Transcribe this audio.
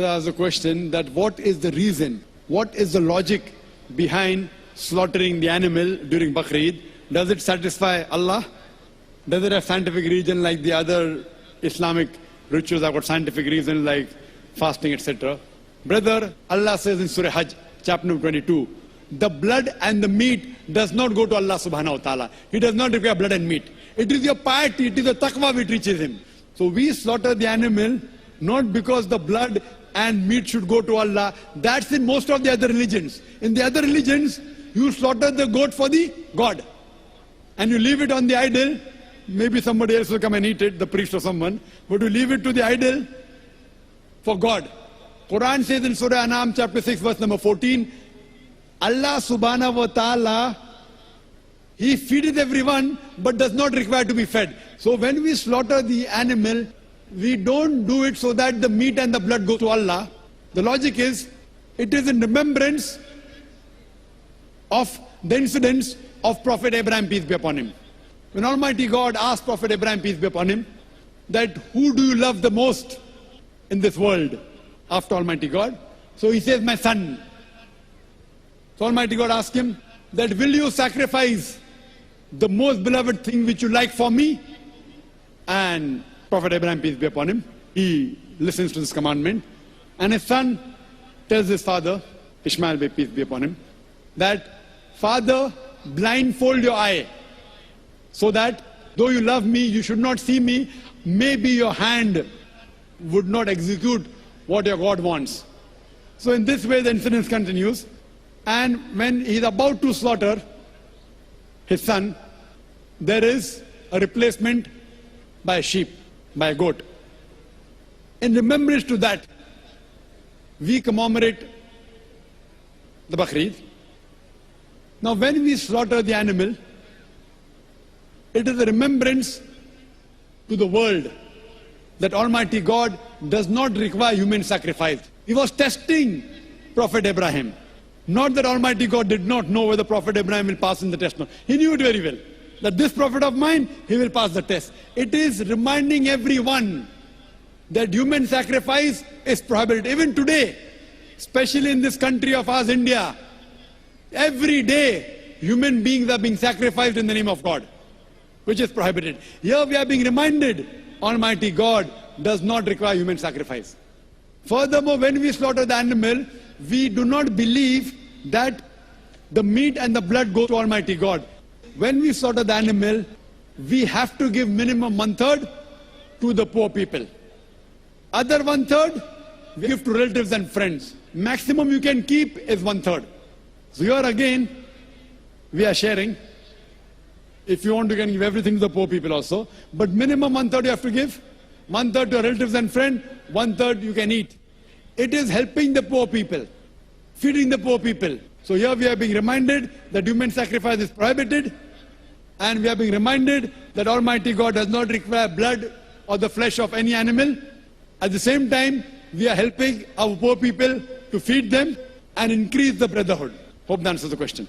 There's a question that what is the reason, what is the logic behind slaughtering the animal during Bakrid? Does it satisfy Allah? Does it have scientific reason like the other Islamic rituals have got scientific reason like fasting, etc.? Brother, Allah says in Surah Hajj, chapter number 22, the blood and the meat does not go to Allah subhanahu wa ta'ala. He does not require blood and meat. It is your piety, it is the taqwa which reaches him. So we slaughter the animal not because the blood and meat should go to Allah. That's in most of the other religions. In the other religions, you slaughter the goat for the God. And you leave it on the idol. Maybe somebody else will come and eat it, the priest or someone. But you leave it to the idol for God. Quran says in Surah An'am chapter 6 verse number 14, Allah subhanahu wa ta'ala, He feedeth everyone but does not require to be fed. So when we slaughter the animal, we don't do it so that the meat and the blood go to Allah. The logic is, it is in remembrance of the incidents of Prophet Abraham, peace be upon him. When Almighty God asked Prophet Abraham, peace be upon him, that who do you love the most in this world after Almighty God? So he says, my son. So Almighty God asked him, that will you sacrifice the most beloved thing which you like for me? And Prophet Abraham, peace be upon him, he listens to this commandment. And his son tells his father, Ishmael, peace be upon him, that father, blindfold your eye, so that though you love me, you should not see me. Maybe your hand would not execute what your God wants. So in this way the incident continues. And when he is about to slaughter his son, there is a replacement by a sheep, by a goat. In remembrance to that, we commemorate the Bakrid. Now when we slaughter the animal, it is a remembrance to the world that Almighty God does not require human sacrifice. He was testing Prophet Abraham. Not that Almighty God did not know whether Prophet Abraham will pass in the test. No. He knew it very well. That this prophet of mine, he will pass the test. It is reminding everyone that human sacrifice is prohibited. Even today, especially in this country of ours, India, every day human beings are being sacrificed in the name of God, which is prohibited. Here we are being reminded, Almighty God does not require human sacrifice. Furthermore, when we slaughter the animal, we do not believe that the meat and the blood go to Almighty God. When we slaughter the animal, we have to give minimum 1/3 to the poor people. Other 1/3 we give to relatives and friends. Maximum you can keep is 1/3. So here again, we are sharing. If you want, you can give everything to the poor people also. But minimum 1/3 you have to give. 1/3 to relatives and friends, 1/3 you can eat. It is helping the poor people, feeding the poor people. So here we are being reminded that human sacrifice is prohibited, and we are being reminded that Almighty God does not require blood or the flesh of any animal. At the same time, we are helping our poor people to feed them and increase the brotherhood. Hope that answers the question.